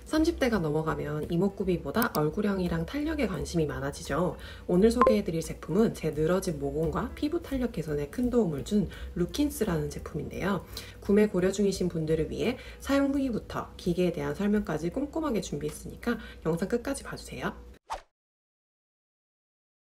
30대가 넘어가면 이목구비보다 얼굴형이랑 탄력에 관심이 많아지죠. 오늘 소개해드릴 제품은 제 늘어진 모공과 피부 탄력 개선에 큰 도움을 준 루킨스라는 제품인데요. 구매 고려 중이신 분들을 위해 사용 후기부터 기계에 대한 설명까지 꼼꼼하게 준비했으니까 영상 끝까지 봐주세요.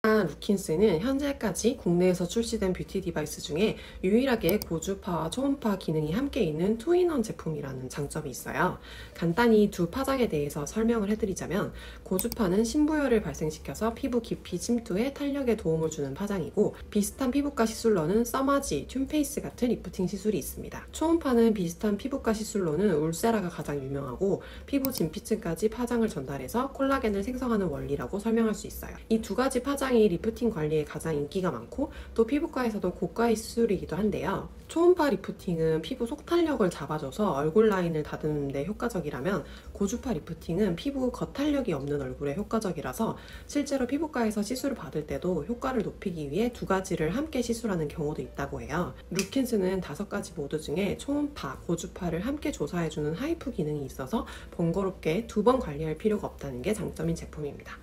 루킨스는 현재까지 국내에서 출시된 뷰티 디바이스 중에 유일하게 고주파와 초음파 기능이 함께 있는 투인원 제품이라는 장점이 있어요. 간단히 두 파장에 대해서 설명을 해드리자면, 고주파는 신부열을 발생시켜서 피부 깊이 침투해 탄력에 도움을 주는 파장이고, 비슷한 피부과 시술로는 써마지, 튠페이스 같은 리프팅 시술이 있습니다. 초음파는 비슷한 피부과 시술로는 울세라가 가장 유명하고, 피부 진피층까지 파장을 전달해서 콜라겐을 생성하는 원리라고 설명할 수 있어요. 이 두 가지 파장이 리프팅 관리에 가장 인기가 많고, 또 피부과에서도 고가의 시술이기도 한데요. 초음파 리프팅은 피부 속탄력을 잡아줘서 얼굴 라인을 다듬는 데 효과적이라면, 고주파 리프팅은 피부 겉탄력이 없는 얼굴에 효과적이라서 실제로 피부과에서 시술을 받을 때도 효과를 높이기 위해 두 가지를 함께 시술하는 경우도 있다고 해요. 루킨스는 5가지 모드 중에 초음파, 고주파를 함께 조사해주는 하이프 기능이 있어서 번거롭게 2번 관리할 필요가 없다는 게 장점인 제품입니다.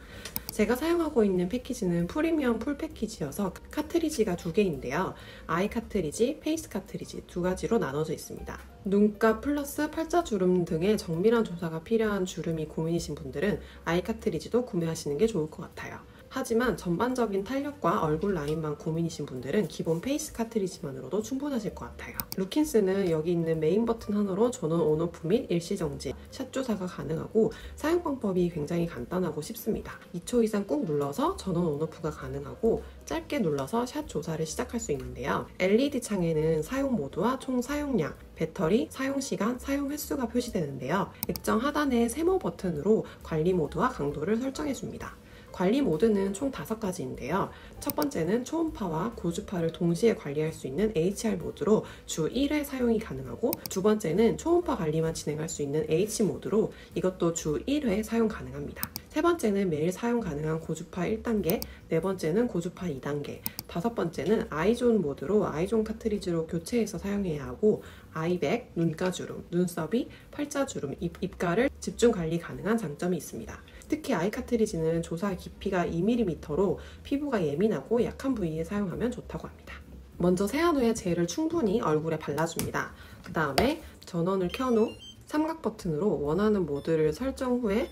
제가 사용하고 있는 패키지는 프리미엄 풀 패키지여서 카트리지가 2개인데요. 아이 카트리지, 페이스 카트리지 2가지로 나눠져 있습니다. 눈가 플러스 팔자주름 등의 정밀한 조사가 필요한 주름이 고민이신 분들은 아이 카트리지도 구매하시는 게 좋을 것 같아요. 하지만 전반적인 탄력과 얼굴 라인만 고민이신 분들은 기본 페이스 카트리지만으로도 충분하실 것 같아요. 루킨스는 여기 있는 메인 버튼 하나로 전원 온오프 및 일시정지, 샷 조사가 가능하고, 사용 방법이 굉장히 간단하고 쉽습니다. 2초 이상 꾹 눌러서 전원 온오프가 가능하고, 짧게 눌러서 샷 조사를 시작할 수 있는데요. LED 창에는 사용 모드와 총 사용량, 배터리, 사용시간, 사용 횟수가 표시되는데요. 액정 하단의 세모 버튼으로 관리 모드와 강도를 설정해줍니다. 관리 모드는 총 5가지인데요. 첫 번째는 초음파와 고주파를 동시에 관리할 수 있는 HR 모드로 주 1회 사용이 가능하고, 두 번째는 초음파 관리만 진행할 수 있는 H 모드로 이것도 주 1회 사용 가능합니다. 세 번째는 매일 사용 가능한 고주파 1단계, 네 번째는 고주파 2단계, 다섯 번째는 아이존 모드로 아이존 카트리지로 교체해서 사용해야 하고, 아이백, 눈가주름, 눈썹이, 팔자주름, 입가를 집중 관리 가능한 장점이 있습니다. 특히 아이 카트리지는 조사 깊이가 2mm로 피부가 예민하고 약한 부위에 사용하면 좋다고 합니다. 먼저 세안 후에 젤을 충분히 얼굴에 발라줍니다. 그 다음에 전원을 켠 후 삼각 버튼으로 원하는 모드를 설정 후에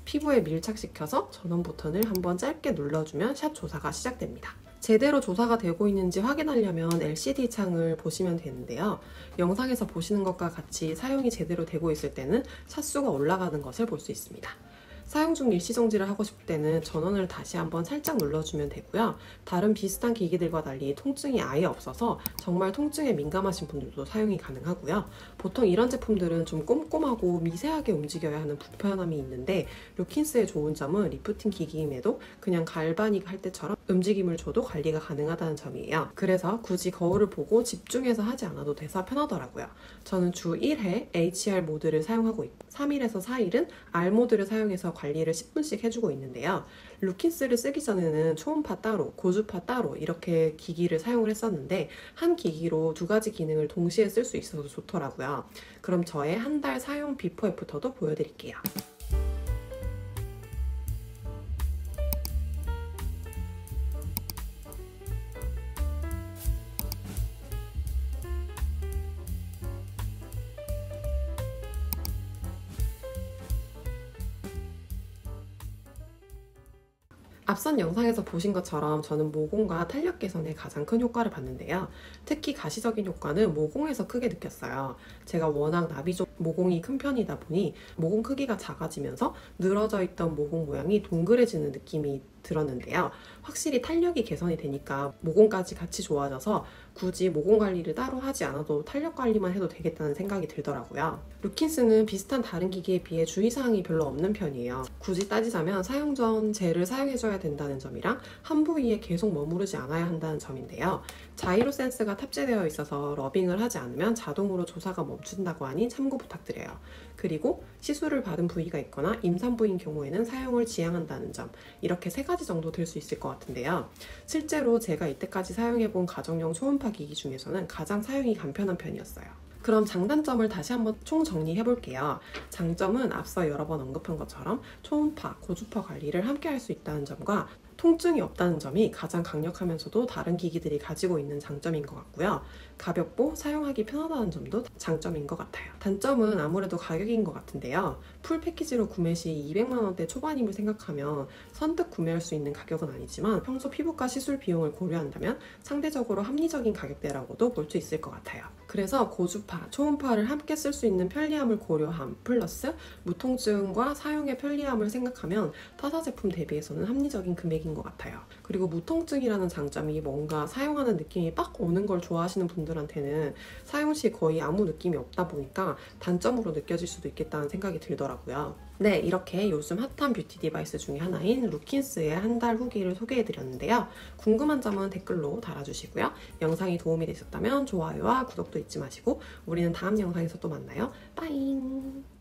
피부에 밀착시켜서 전원 버튼을 한번 짧게 눌러주면 샷 조사가 시작됩니다. 제대로 조사가 되고 있는지 확인하려면 LCD 창을 보시면 되는데요. 영상에서 보시는 것과 같이 사용이 제대로 되고 있을 때는 샷수가 올라가는 것을 볼 수 있습니다. 사용 중 일시정지를 하고 싶을 때는 전원을 다시 한번 살짝 눌러주면 되고요. 다른 비슷한 기기들과 달리 통증이 아예 없어서 정말 통증에 민감하신 분들도 사용이 가능하고요. 보통 이런 제품들은 좀 꼼꼼하고 미세하게 움직여야 하는 불편함이 있는데, 루킨스의 좋은 점은 리프팅 기기임에도 그냥 갈바닉 할 때처럼 움직임을 줘도 관리가 가능하다는 점이에요. 그래서 굳이 거울을 보고 집중해서 하지 않아도 돼서 편하더라고요. 저는 주 1회 HR 모드를 사용하고 있고, 3일에서 4일은 R 모드를 사용해서 관리를 10분씩 해주고 있는데요. 루킨스를 쓰기 전에는 초음파 따로, 고주파 따로 이렇게 기기를 사용을 했었는데, 한 기기로 2가지 기능을 동시에 쓸 수 있어서 좋더라고요. 그럼 저의 한 달 사용 비포 애프터도 보여드릴게요. 앞선 영상에서 보신 것처럼 저는 모공과 탄력 개선에 가장 큰 효과를 봤는데요. 특히 가시적인 효과는 모공에서 크게 느꼈어요. 제가 워낙 나비족 모공이 큰 편이다 보니 모공 크기가 작아지면서 늘어져 있던 모공 모양이 동그래지는 느낌이 들었는데요. 확실히 탄력이 개선이 되니까 모공까지 같이 좋아져서 굳이 모공 관리를 따로 하지 않아도 탄력 관리만 해도 되겠다는 생각이 들더라고요. 루킨스는 비슷한 다른 기기에 비해 주의사항이 별로 없는 편이에요. 굳이 따지자면 사용 전 젤을 사용해줘야 된다는 점이랑 한 부위에 계속 머무르지 않아야 한다는 점인데요. 자이로 센스가 탑재되어 있어서 러빙을 하지 않으면 자동으로 조사가 멈춘다고 하니 참고 부탁드려요. 그리고 시술을 받은 부위가 있거나 임산부인 경우에는 사용을 지양한다는 점, 이렇게 3가지 정도 들 수 있을 것 같은데요. 실제로 제가 이때까지 사용해본 가정용 초음파 기기 중에서는 가장 사용이 간편한 편이었어요. 그럼 장단점을 다시 한번 총 정리해 볼게요. 장점은 앞서 여러 번 언급한 것처럼 초음파, 고주파 관리를 함께 할 수 있다는 점과 통증이 없다는 점이 가장 강력하면서도 다른 기기들이 가지고 있는 장점인 것 같고요. 가볍고 사용하기 편하다는 점도 장점인 것 같아요. 단점은 아무래도 가격인 것 같은데요. 풀 패키지로 구매 시 200만 원대 초반임을 생각하면 선뜻 구매할 수 있는 가격은 아니지만 평소 피부과 시술 비용을 고려한다면 상대적으로 합리적인 가격대라고도 볼 수 있을 것 같아요. 그래서 고주파, 초음파를 함께 쓸 수 있는 편리함을 고려함 플러스 무통증과 사용의 편리함을 생각하면 타사 제품 대비해서는 합리적인 금액인 것 같아요. 그리고 무통증이라는 장점이 뭔가 사용하는 느낌이 빡 오는 걸 좋아하시는 분들한테는 사용 시 거의 아무 느낌이 없다 보니까 단점으로 느껴질 수도 있겠다는 생각이 들더라고요. 네, 이렇게 요즘 핫한 뷰티 디바이스 중에 하나인 루킨스의 한 달 후기를 소개해드렸는데요. 궁금한 점은 댓글로 달아주시고요. 영상이 도움이 되셨다면 좋아요와 구독도 잊지 마시고 우리는 다음 영상에서 또 만나요. 빠잉!